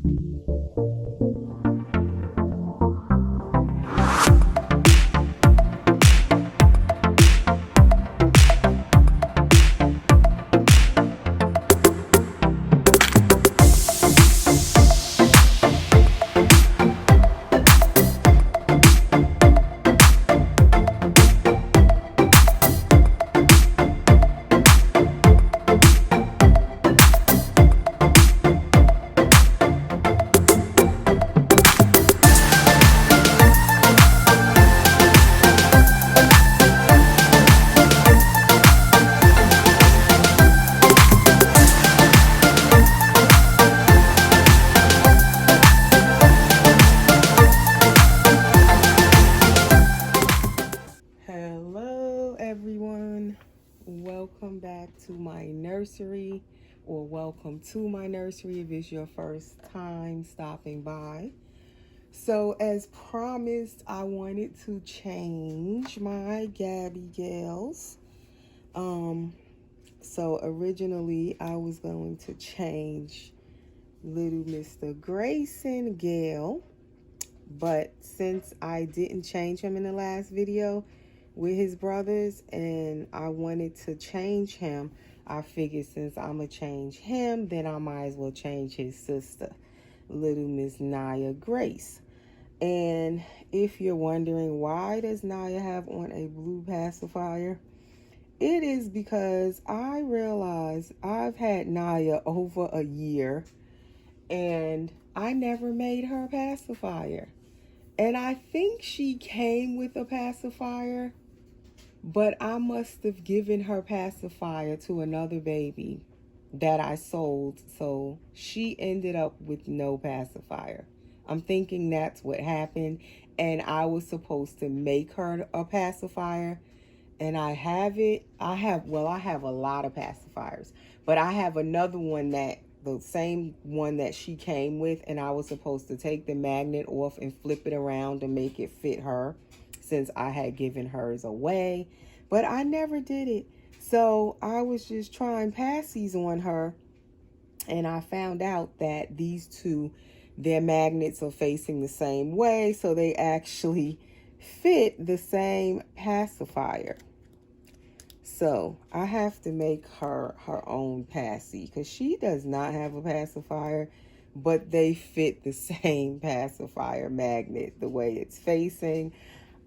Hello, everyone. Welcome back to my nursery, or welcome to my nursery if it's your first time stopping by. So, as promised, I wanted to change my Gaby Gales. So originally I was going to change little Mr. Grayson Gayle, but since I didn't change him in the last video with his brothers and I wanted to change him, I figured since I'm going to change him, then I might as well change his sister, little Miss Naya Grace. And if you're wondering, why does Naya have on a blue pacifier? It is because I realized I've had Naya over a year and I never made her a pacifier. And I think she came with a pacifier, but I must have given her pacifier to another baby that I sold. So she ended up with no pacifier. I'm thinking that's what happened. And I was supposed to make her a pacifier. And I have a lot of pacifiers. But I have another one the same one that she came with, and I was supposed to take the magnet off and flip it around to make it fit her since I had given hers away, but I never did it. So I was just trying passies on her, and I found out that these two, their magnets are facing the same way, so they actually fit the same pacifier. So I have to make her own passy because she does not have a pacifier, but they fit the same pacifier magnet the way it's facing.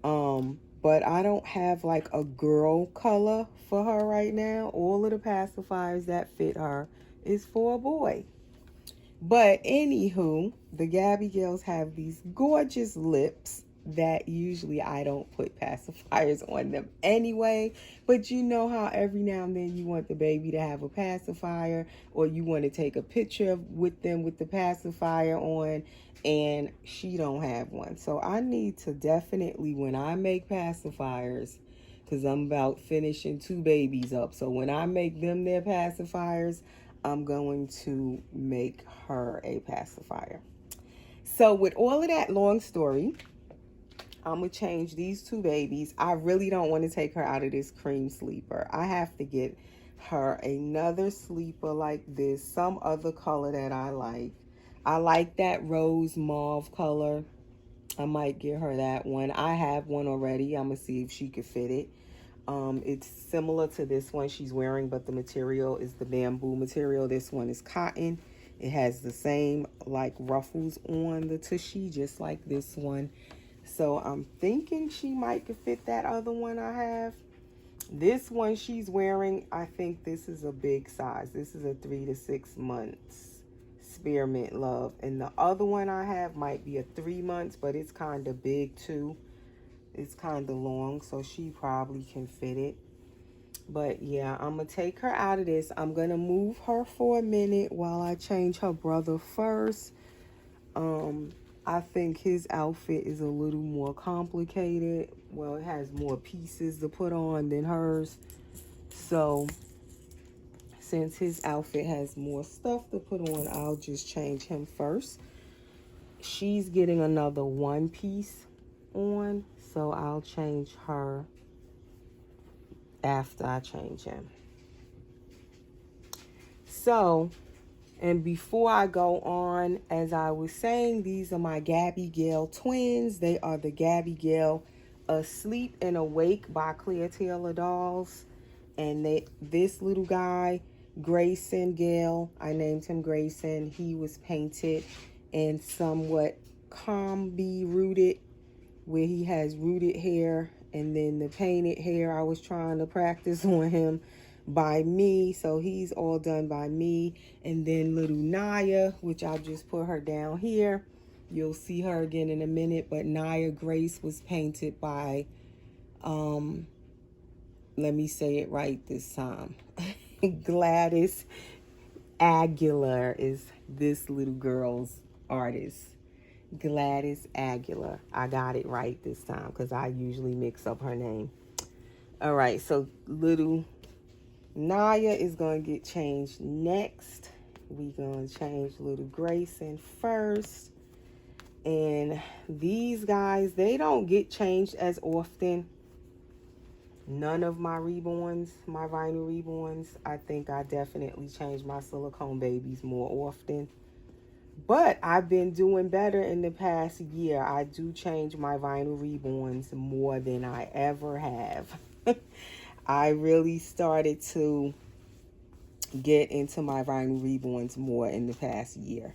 But I don't have like a girl color for her right now. All of the pacifiers that fit her is for a boy. But anywho, the Gaby Gales have these gorgeous lips that usually I don't put pacifiers on them anyway. But you know how every now and then you want the baby to have a pacifier, or you want to take a picture with them with the pacifier on, and she don't have one. So I need to definitely, when I make pacifiers, because I'm about finishing 2 babies up, so when I make them their pacifiers, I'm going to make her a pacifier. So with all of that long story, I'm going to change these 2 babies. I really don't want to take her out of this cream sleeper. I have to get her another sleeper like this, some other color that I like. I like that rose mauve color. I might get her that one. I have one already. I'm going to see if she could fit it. It's similar to this one she's wearing, but the material is the bamboo material. This one is cotton. It has the same like ruffles on the tushy, just like this one. So I'm thinking she might could fit that other one I have. This one she's wearing, I think this is a big size. This is a 3 to 6 months spearmint love. And the other one I have might be a 3 months, but it's kind of big too. It's kind of long, so she probably can fit it. But yeah, I'm going to take her out of this. I'm going to move her for a minute while I change her brother first. I think his outfit is a little more complicated. Well, it has more pieces to put on than hers. So since his outfit has more stuff to put on, I'll just change him first. She's getting another one piece on, so I'll change her after I change him. So And before I go on, as I was saying, these are my Gaby Gayle twins. They are the Gaby Gayle Asleep and Awake by Clear Taylor Dolls. And this little guy, Grayson Gayle, I named him Grayson. He was painted in somewhat combi rooted, where he has rooted hair, and then the painted hair I was trying to practice on him by me, so he's all done by me. And then little Naya, which I'll just put her down here, you'll see her again in a minute, but Naya Grace was painted by let me say it right this time. Gladys Aguilar is this little girl's artist. Gladys Aguilar. I got it right this time because I usually mix up her name. All right, so little Naya is going to get changed next. We're going to change little Grayson first. And these guys, they don't get changed as often. None of my reborns, my vinyl reborns. I think I definitely change my silicone babies more often. But I've been doing better in the past year. I do change my vinyl reborns more than I ever have. I really started to get into my vinyl reborns more in the past year.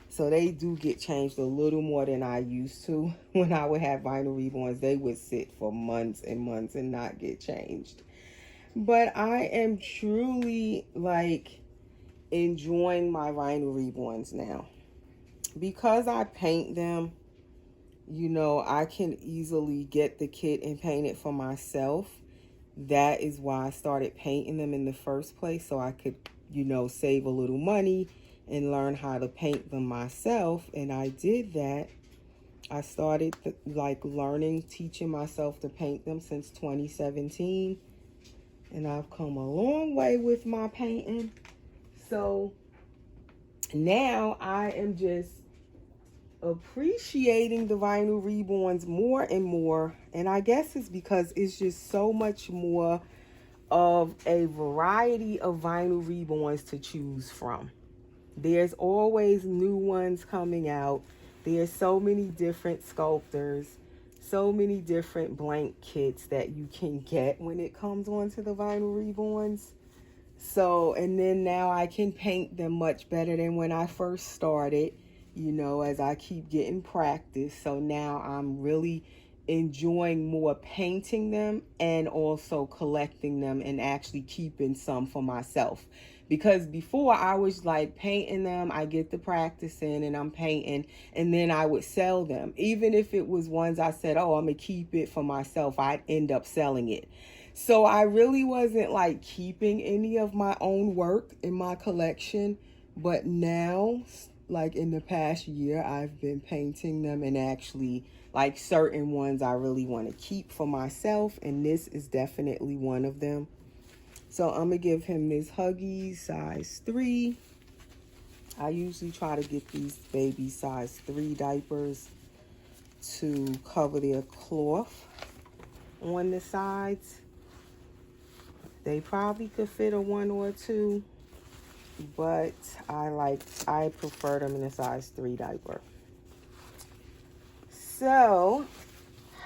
So they do get changed a little more than I used to. When I would have vinyl reborns, they would sit for months and months and not get changed. But I am truly like enjoying my vinyl reborns now. Because I paint them, you know, I can easily get the kit and paint it for myself. That is why I started painting them in the first place, so I could, you know, save a little money and learn how to paint them myself. And I did that. I started like learning, teaching myself to paint them since 2017. And I've come a long way with my painting. So now I am just appreciating the vinyl reborns more and more. And I guess it's because it's just so much more of a variety of vinyl reborns to choose from. There's always new ones coming out. There's so many different sculptors, so many different blank kits that you can get when it comes onto the vinyl reborns. So, and then now I can paint them much better than when I first started, you know, as I keep getting practice. So now I'm really enjoying more painting them and also collecting them and actually keeping some for myself. Because before I was like painting them, I get the practice in and I'm painting, and then I would sell them. Even if it was ones I said, oh, I'm gonna keep it for myself, I'd end up selling it. So I really wasn't like keeping any of my own work in my collection. But now, like in the past year, I've been painting them, and actually like certain ones I really want to keep for myself. And this is definitely one of them. So I'm going to give him this Huggies size 3. I usually try to get these baby size 3 diapers to cover their cloth on the sides. They probably could fit a 1 or 2, but I prefer them in a size 3 diaper. So,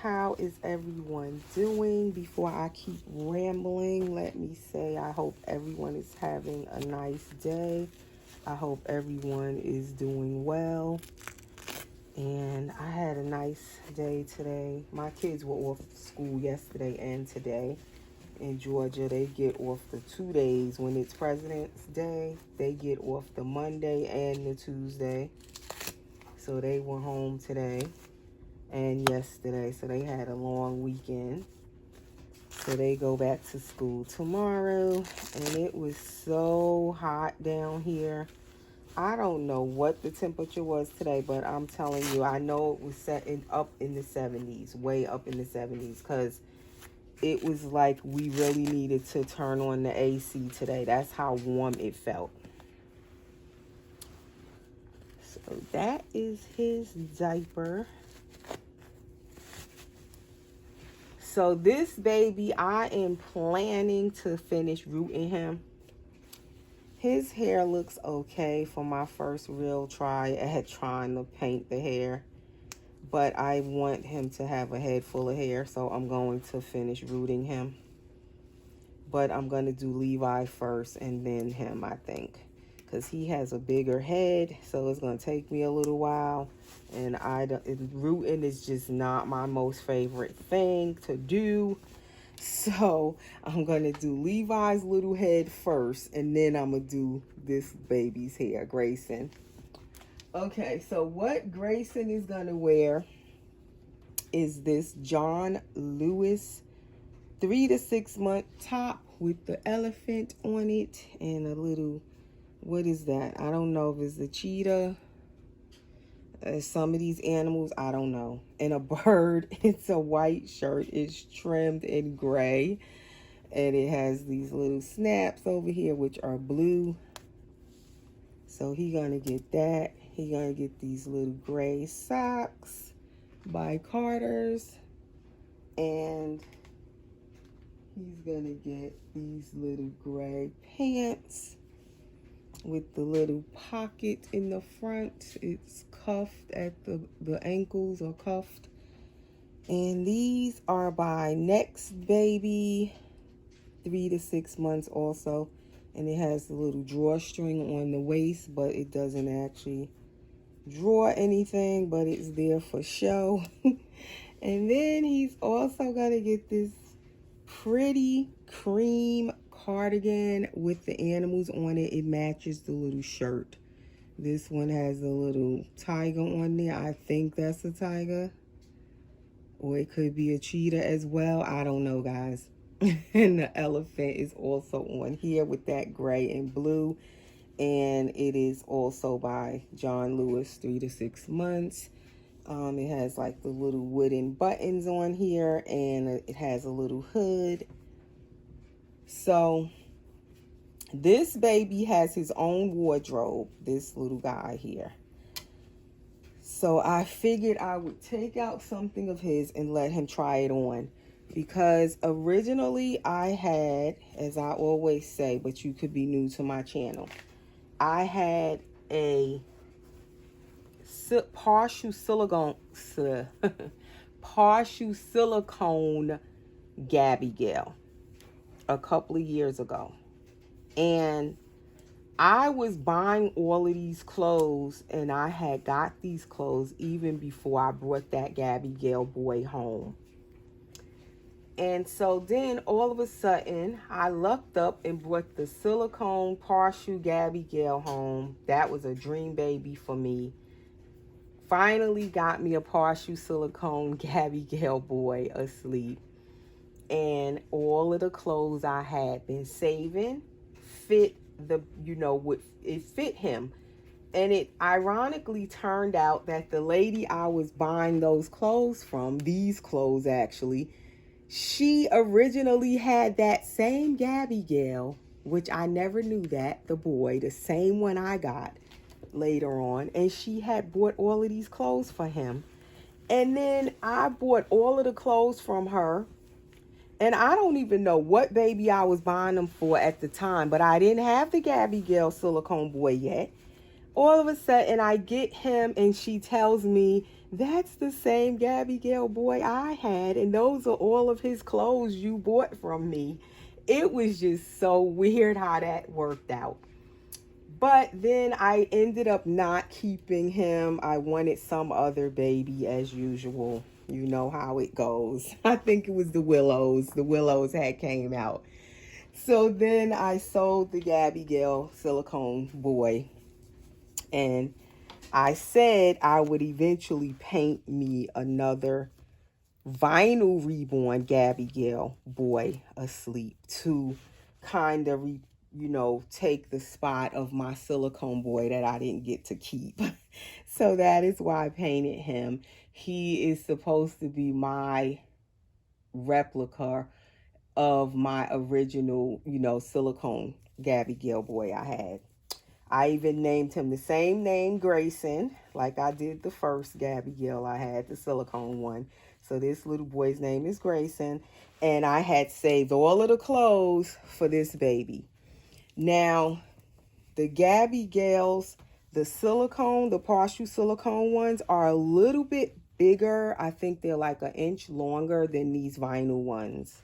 how is everyone doing? Before I keep rambling, let me say I hope everyone is having a nice day. I hope everyone is doing well. And I had a nice day today. My kids were off school yesterday and today. In Georgia, they get off the 2 days. When it's President's Day, they get off the Monday and the Tuesday. So they were home today and yesterday, so they had a long weekend. So they go back to school tomorrow, and it was so hot down here. I don't know what the temperature was today, but I'm telling you, I know it was setting up in the 70s, way up in the 70s, because it was like we really needed to turn on the AC today. That's how warm it felt. So that is his diaper. So this baby, I am planning to finish rooting him. his hair looks okay for my first real try at trying to paint the hair. But I want him to have a head full of hair, so I'm going to finish rooting him. But I'm going to do Levi first and then him, I think. Because he has a bigger head, so it's going to take me a little while. And rooting is just not my most favorite thing to do. So I'm going to do Levi's little head first, and then I'm going to do this baby's hair, Grayson. Okay, so what Grayson is going to wear is this John Lewis 3 to 6 month top with the elephant on it and a little, what is that? I don't know if it's a cheetah. Some of these animals, I don't know. And a bird. It's a white shirt. It's trimmed in gray. And it has these little snaps over here, which are blue. So he gonna get that. He gonna get these little gray socks by Carter's. And he's gonna get these little gray pants with the little pocket in the front. It's cuffed at the ankles are cuffed. And these are by Next Baby, 3 to 6 months also. And it has the little drawstring on the waist, but it doesn't actually draw anything, but it's there for show. And then he's also gonna get this pretty cream cardigan with the animals on it. It matches the little shirt. This one has a little tiger on there. I think that's a tiger. Or it could be a cheetah as well. I don't know, guys. And the elephant is also on here with that gray and blue. And it is also by John Lewis, 3 to 6 months. It has like the little wooden buttons on here, and it has a little hood. So this baby has his own wardrobe, this little guy here. So I figured I would take out something of his and let him try it on. Because originally I had, as I always say, but you could be new to my channel, I had a partial silicone Gaby Gayle a couple of years ago. And I was buying all of these clothes, and I had got these clothes even before I brought that Gaby Gayle boy home. And so then all of a sudden I lucked up and brought the silicone partial Gaby Gayle home. That was a dream baby for me. Finally got me a partial silicone Gaby Gayle boy asleep. And all of the clothes I had been saving fit it fit him. And it ironically turned out that the lady I was buying those clothes from, these clothes actually, she originally had that same Gaby Gayle, which I never knew that, the boy, the same one I got later on. And she had bought all of these clothes for him. And then I bought all of the clothes from her. And I don't even know what baby I was buying them for at the time, but I didn't have the Gaby Gayle silicone boy yet. All of a sudden, I get him, and she tells me, that's the same Gaby Gayle boy I had, and those are all of his clothes you bought from me. It was just so weird how that worked out. But then I ended up not keeping him. I wanted some other baby as usual. You know how it goes. I think it was the Willows. The Willows had came out. So then I sold the Gaby Gayle silicone boy. And I said I would eventually paint me another vinyl reborn Gaby Gayle boy asleep to kind of, take the spot of my silicone boy that I didn't get to keep. So that is why I painted him. He is supposed to be my replica of my original, silicone Gaby Gayle boy I had. I even named him the same name, Grayson, like I did the first Gaby Gayle I had, the silicone one. So this little boy's name is Grayson. And I had saved all of the clothes for this baby. Now, The Gaby Gales, the silicone, the partial silicone ones are a little bit bigger. I think they're like an inch longer than these vinyl ones.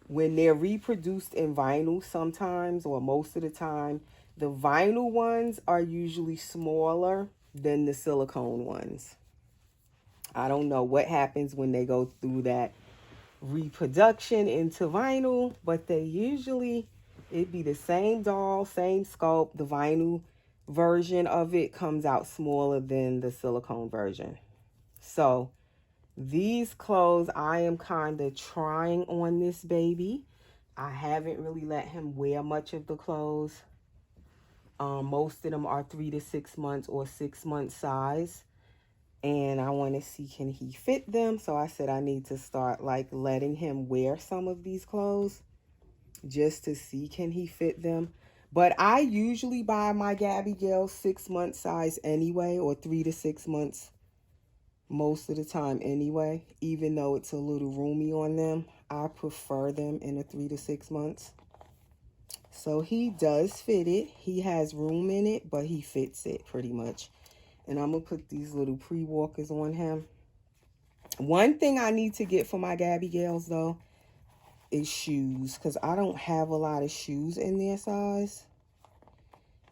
When they're reproduced in vinyl sometimes, or most of the time, the vinyl ones are usually smaller than the silicone ones. I don't know what happens when they go through that reproduction into vinyl, but they usually, it'd be the same doll, same sculpt. The vinyl version of it comes out smaller than the silicone version. So these clothes, I am kind of trying on this baby. I haven't really let him wear much of the clothes. Most of them are 3 to 6 months or 6 month size. And I want to see, can he fit them? So I said I need to start like letting him wear some of these clothes just to see, can he fit them? But I usually buy my Gaby Gayle 6 month size anyway, or 3 to 6 months most of the time anyway. Even though it's a little roomy on them, I prefer them in a 3 to 6 months. So he does fit it. He has room in it, but he fits it pretty much. And I'm going to put these little pre-walkers on him. One thing I need to get for my Gaby Gales, though, is shoes. Because I don't have a lot of shoes in their size.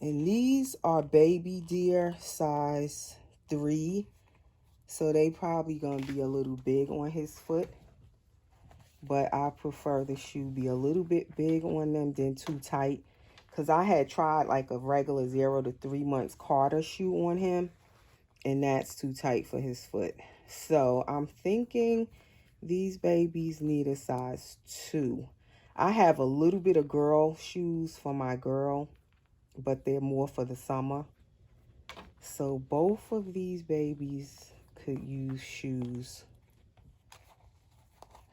And these are baby deer size 3. So they probably going to be a little big on his foot. But I prefer the shoe be a little bit big on them than too tight. Because I had tried like a regular 0 to 3 months Carter shoe on him. And that's too tight for his foot. So I'm thinking these babies need a size 2. I have a little bit of girl shoes for my girl, but they're more for the summer. So both of these babies could use shoes.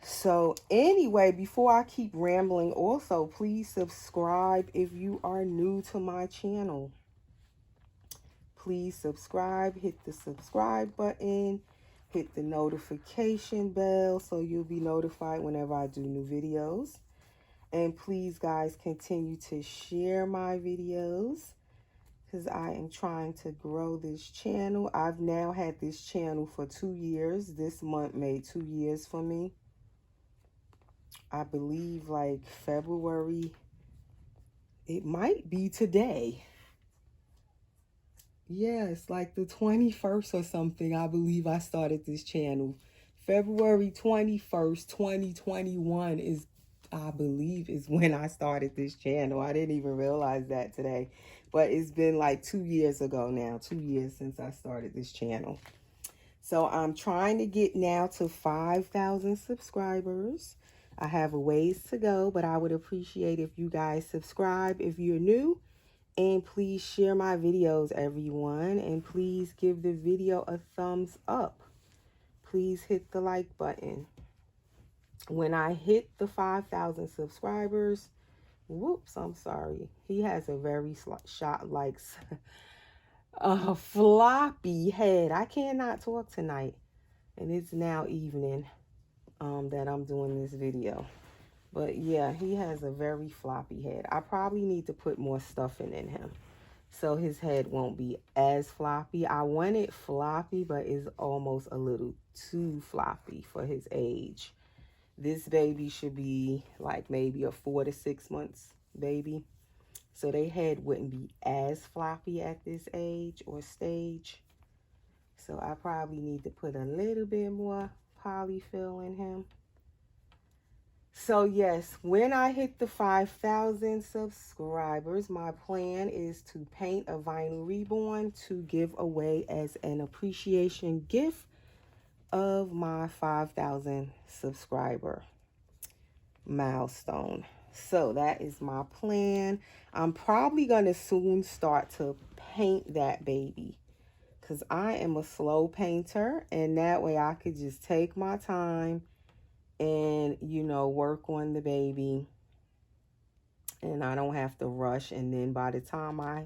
So anyway, before I keep rambling, also please subscribe if you are new to my channel. Please subscribe, hit the subscribe button, hit the notification bell so you'll be notified whenever I do new videos. And please, guys, continue to share my videos because I am trying to grow this channel. I've now had this channel for 2 years. This month made 2 years for me. I believe like February, it might be today. Yes, like the 21st or something, I believe I started this channel. February 21st, 2021 is, I believe, is when I started this channel. I didn't even realize that today. But it's been like 2 years ago now, 2 years since I started this channel. So I'm trying to get now to 5,000 subscribers. I have a ways to go, but I would appreciate if you guys subscribe if you're new. And please share my videos, everyone. And please give the video a thumbs up. Please hit the like button. When I hit the 5,000 subscribers, whoops, I'm sorry. He has a very a floppy head. I cannot talk tonight. And it's now evening that I'm doing this video. But yeah, he has a very floppy head. I probably need to put more stuffing in him so his head won't be as floppy. I want it floppy, but it's almost a little too floppy for his age. This baby should be like maybe a 4 to 6 months baby. So their head wouldn't be as floppy at this age or stage. So I probably need to put a little bit more polyfill in him. So yes, when I hit the 5,000 subscribers, my plan is to paint a vinyl reborn to give away as an appreciation gift of my 5,000 subscriber milestone. So that is my plan. I'm probably going to soon start to paint that baby because I am a slow painter, and that way I could just take my time and, you know, work on the baby, and I don't have to rush. And then by the time I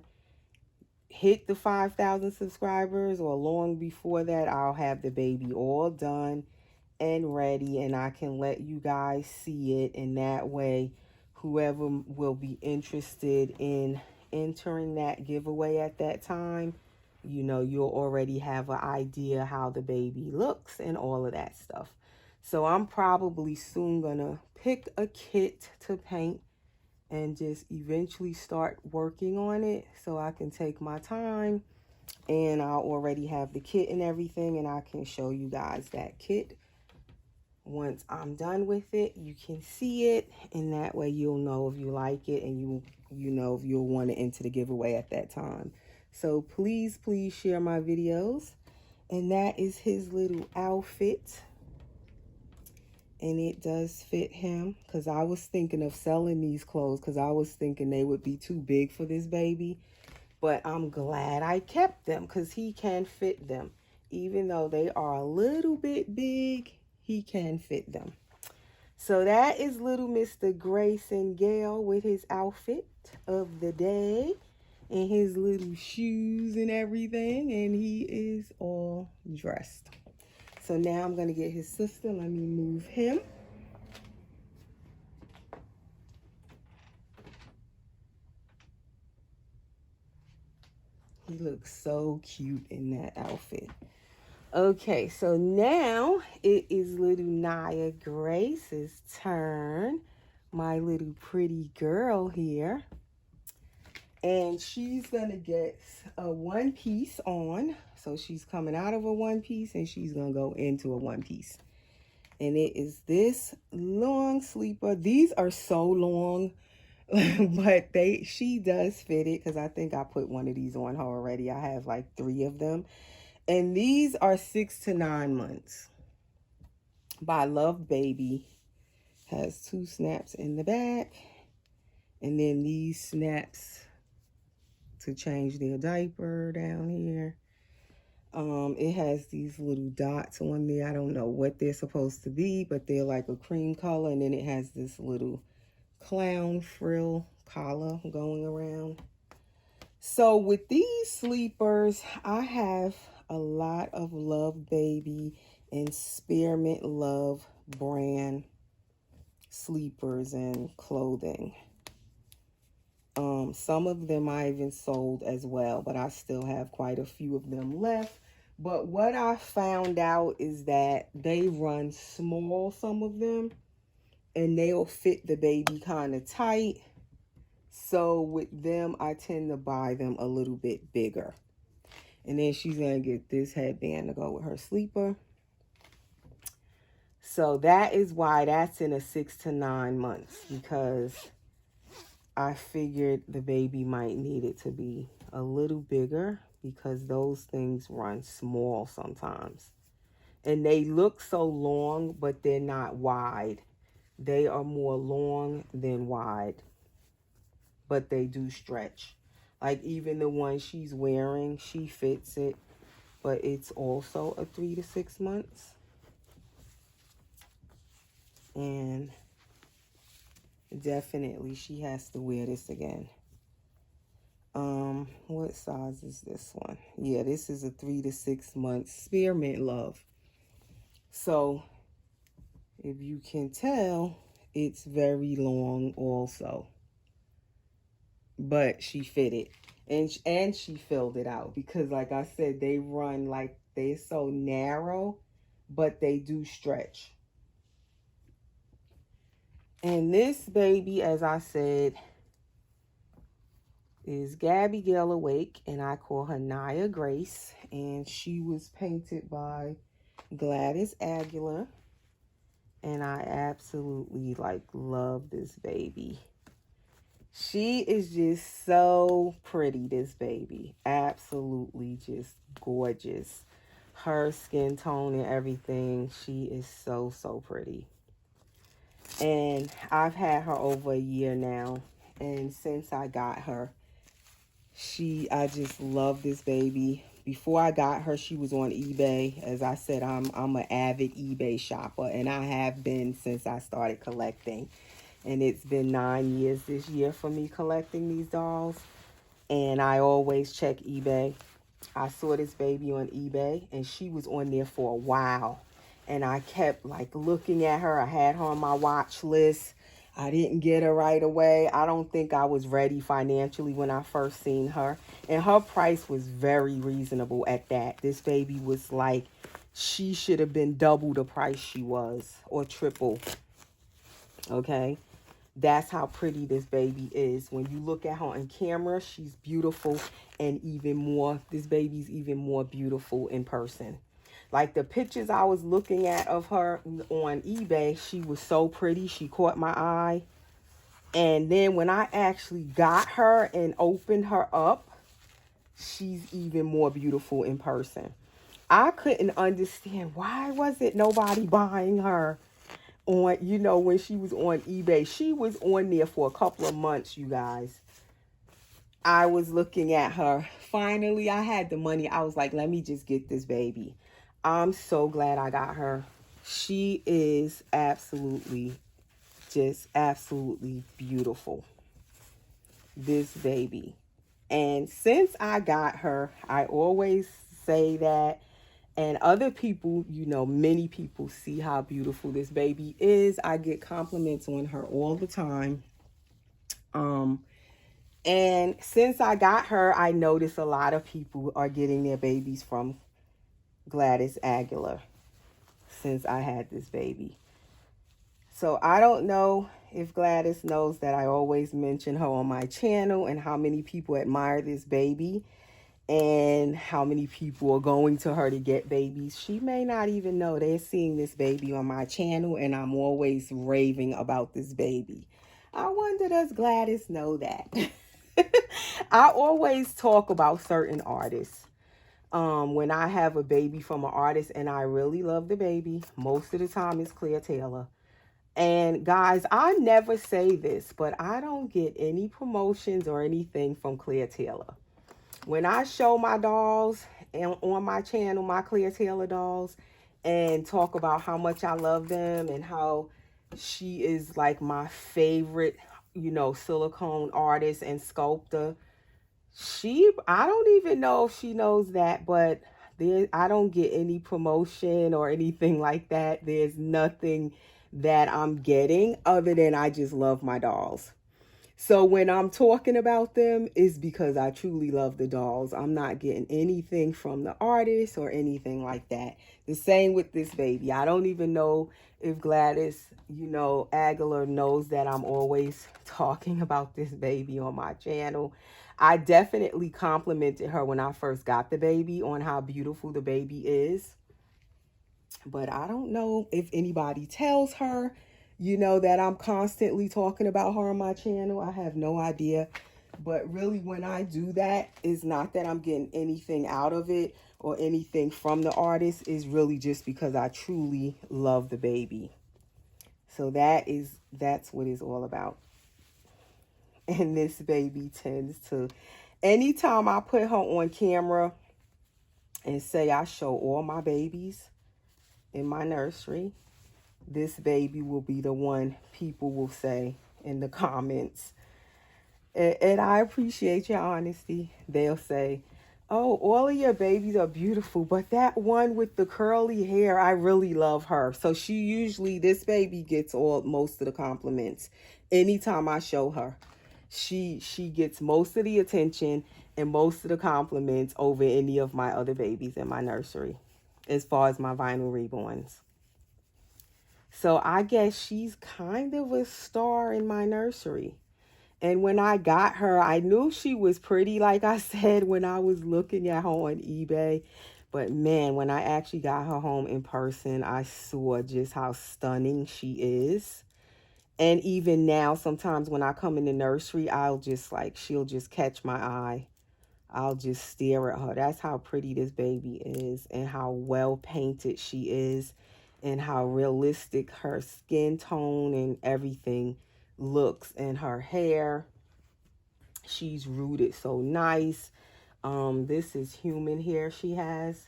hit the 5,000 subscribers or long before that, I'll have the baby all done and ready, and I can let you guys see it. And that way, whoever will be interested in entering that giveaway at that time, you know, you'll already have an idea how the baby looks and all of that stuff. So I'm probably soon gonna pick a kit to paint and just eventually start working on it so I can take my time, and I'll already have the kit and everything, and I can show you guys that kit. Once I'm done with it, you can see it, and that way you'll know if you like it, and you know if you'll want to enter the giveaway at that time. So please share my videos. And that is his little outfit, and it does fit him, because I was thinking of selling these clothes because I was thinking they would be too big for this baby. But I'm glad I kept them because he can fit them. Even though they are a little bit big, he can fit them. So that is little Mr. Grayson Gayle with his outfit of the day and his little shoes and everything. And he is all dressed. So now I'm going to get his sister. Let me move him. He looks so cute in that outfit. Okay, so now it is little Naya Grace's turn. My little pretty girl here. And she's going to get a one piece on. So she's coming out of a one piece and she's going to go into a one piece. And it is this long sleeper. These are so long, but she does fit it because I think I put one of these on her already. I have like 3 of them. And these are 6 to 9 months. By Love Baby. Has 2 snaps in the back. And then these snaps to change their diaper down here. It has these little dots on there. I don't know what they're supposed to be, but they're like a cream color. And then it has this little clown frill collar going around. So with these sleepers, I have a lot of Love Baby and Spearmint Love brand sleepers and clothing. Some of them I even sold as well, but I still have quite a few of them left. But what I found out is that they run small, some of them, and they'll fit the baby kind of tight. So with them, I tend to buy them a little bit bigger. And then she's going to get this headband to go with her sleeper. So that is why that's in a 6 to 9 months, because I figured the baby might need it to be a little bigger because those things run small sometimes. And they look so long, but they're not wide. They are more long than wide, but they do stretch. Like even the one she's wearing, she fits it, but it's also a 3 to 6 months. And definitely she has to wear this again. What size is this one? Yeah, this is a 3 to 6 months Spearmint Love. So if you can tell, it's very long also. But she fit it. And she filled it out because like I said, they run like they're so narrow, but they do stretch. And this baby, as I said, is Gaby Gayle Awake, and I call her Naya Grace. And she was painted by Gladys Aguilar. And I absolutely love this baby. She is just so pretty, this baby. Absolutely just gorgeous. Her skin tone and everything, she is so pretty. And I've had her over a year now. And since I got her, I just love this baby. Before I got her, she was on eBay. As I said, I'm an avid eBay shopper, and I have been since I started collecting. And it's been 9 years this year for me collecting these dolls. And I always check eBay. I saw this baby on eBay, and she was on there for a while. And I kept looking at her. I had her on my watch list. I didn't get her right away. I don't think I was ready financially when I first seen her. And her price was very reasonable at that. This baby was like, she should have been double the price she was, or triple. Okay? That's how pretty this baby is. When you look at her on camera, she's beautiful, and even more, this baby's even more beautiful in person. Like the pictures I was looking at of her on eBay, she was so pretty. She caught my eye. And then when I actually got her and opened her up, she's even more beautiful in person. I couldn't understand, why was it nobody buying her on, when she was on eBay. She was on there for a couple of months, you guys. I was looking at her. Finally, I had the money. I was like, let me just get this baby. I'm so glad I got her. She is just absolutely beautiful, this baby. And since I got her, I always say that, and other people, many people see how beautiful this baby is. I get compliments on her all the time. And since I got her, I notice a lot of people are getting their babies from Gladys Aguilar since I had this baby. So I don't know if Gladys knows that I always mention her on my channel and how many people admire this baby and how many people are going to her to get babies. She may not even know they're seeing this baby on my channel, and I'm always raving about this baby. I wonder, does Gladys know that? I always talk about certain artists. When I have a baby from an artist and I really love the baby, most of the time it's Claire Taylor. And guys, I never say this, but I don't get any promotions or anything from Claire Taylor. When I show my dolls on my channel, my Claire Taylor dolls, and talk about how much I love them and how she is like my favorite, silicone artist and sculptor, I don't even know if she knows that, but I don't get any promotion or anything like that. There's nothing that I'm getting other than I just love my dolls. So when I'm talking about them, it's because I truly love the dolls. I'm not getting anything from the artist or anything like that. The same with this baby. I don't even know if Gladys, Aguilar knows that I'm always talking about this baby on my channel. I definitely complimented her when I first got the baby on how beautiful the baby is. But I don't know if anybody tells her, that I'm constantly talking about her on my channel. I have no idea. But really, when I do that, it's not that I'm getting anything out of it or anything from the artist. It's really just because I truly love the baby. So that's what it's all about. And this baby tends to, anytime I put her on camera and say I show all my babies in my nursery, this baby will be the one people will say in the comments. And I appreciate your honesty. They'll say, oh, all of your babies are beautiful, but that one with the curly hair, I really love her. So this baby gets most of the compliments. Anytime I show her, she gets most of the attention and most of the compliments over any of my other babies in my nursery, as far as my vinyl reborns. So I guess she's kind of a star in my nursery. And when I got her, I knew she was pretty, like I said, when I was looking at her on eBay. But man, when I actually got her home in person, I saw just how stunning she is. And even now, sometimes when I come in the nursery, she'll just catch my eye. I'll just stare at her. That's how pretty this baby is and how well painted she is and how realistic her skin tone and everything looks. And her hair, she's rooted so nice. This is human hair she has.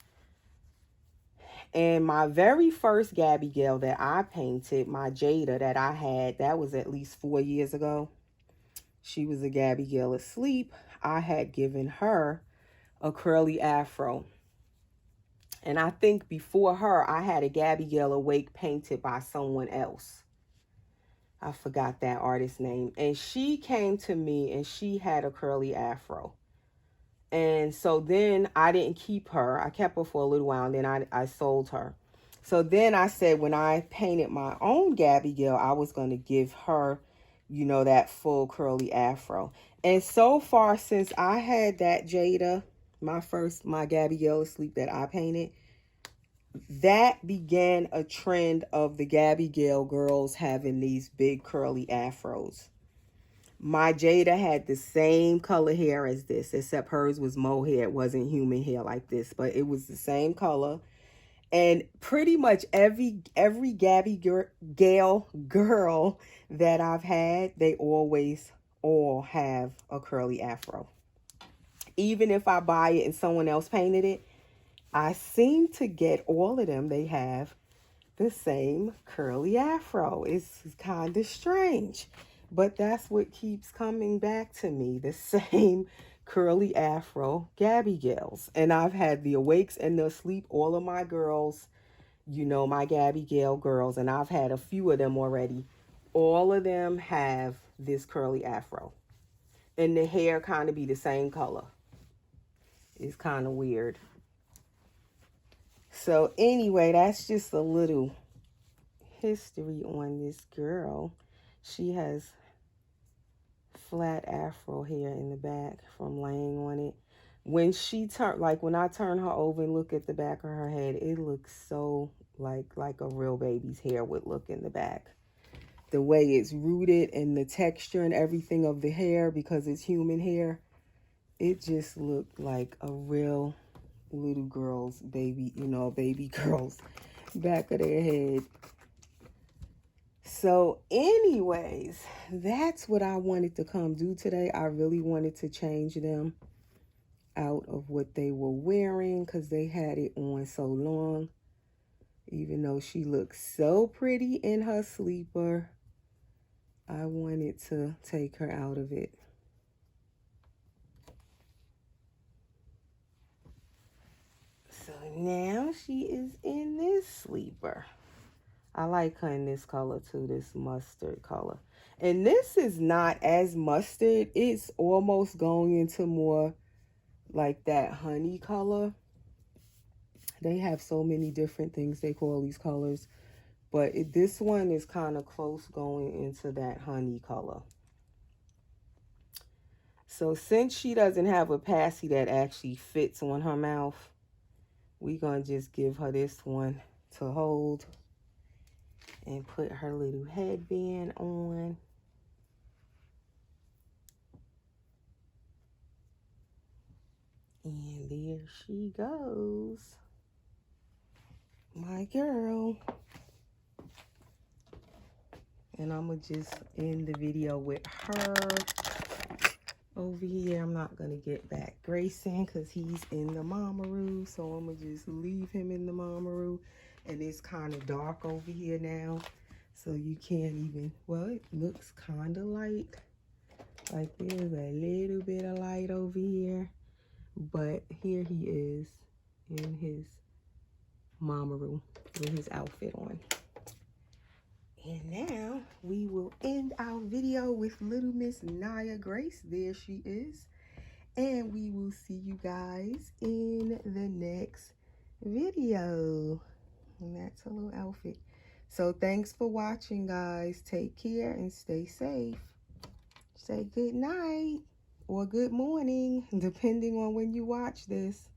And my very first Gaby Gayle that I painted, my Jada that I had, that was at least 4 years ago. She was a Gaby Gayle asleep. I had given her a curly afro. And I think before her, I had a Gaby Gayle awake painted by someone else. I forgot that artist's name. And she came to me and she had a curly afro. And so then I didn't keep her. I kept her for a little while and then I sold her. So then I said when I painted my own Gaby Gayle, I was going to give her, you know, that full curly afro. And so far since I had that Jada, my Gaby Gayle Asleep that I painted, that began a trend of the Gaby Gayle girls having these big curly afros. My Jada had the same color hair as this, except hers was mohair. It wasn't human hair like this, but it was the same color. And pretty much every Gaby Gayle girl that I've had, they always all have a curly afro. Even if I buy it and someone else painted it, I seem to get all of them. They have the same curly afro. It's kind of strange, but that's what keeps coming back to me, the same curly afro Gaby Gayles. And I've had the awakes and the asleep, all of my girls, you know, my Gaby Gayle girls, and I've had a few of them already. All of them have this curly afro, and the hair kind of be the same color. It's kind of weird. So anyway, that's just a little history on this girl. She has flat afro hair in the back from laying on it. When she turned, like when I turn her over and look at the back of her head, it looks so like a real baby's hair would look in the back. The way it's rooted and the texture and everything of the hair, because it's human hair, it just looked like a real little girl's baby, you know, baby girl's back of their head. So anyways, that's what I wanted to come do today. I really wanted to change them out of what they were wearing because they had it on so long. Even though she looks so pretty in her sleeper, I wanted to take her out of it. So now she is in this sleeper. I like her in this color too, this mustard color. And this is not as mustard. It's almost going into more like that honey color. They have so many different things they call these colors. But this one is kind of close going into that honey color. So since she doesn't have a passy that actually fits on her mouth, we're going to just give her this one to hold and put her little headband on. And there she goes. My girl. And I'm going to just end the video with her over here. I'm not going to get back Grayson because he's in the mama room. So I'm going to just leave him in the mama room. And it's kind of dark over here now. So you can't even, well, it looks kind of light. Like there's a little bit of light over here. But here he is in his mama room with his outfit on. And now we will end our video with little Miss Naya Grace. There she is. And we will see you guys in the next video. And that's a little outfit. So thanks for watching, guys. Take care and stay safe. Say good night or good morning, depending on when you watch this.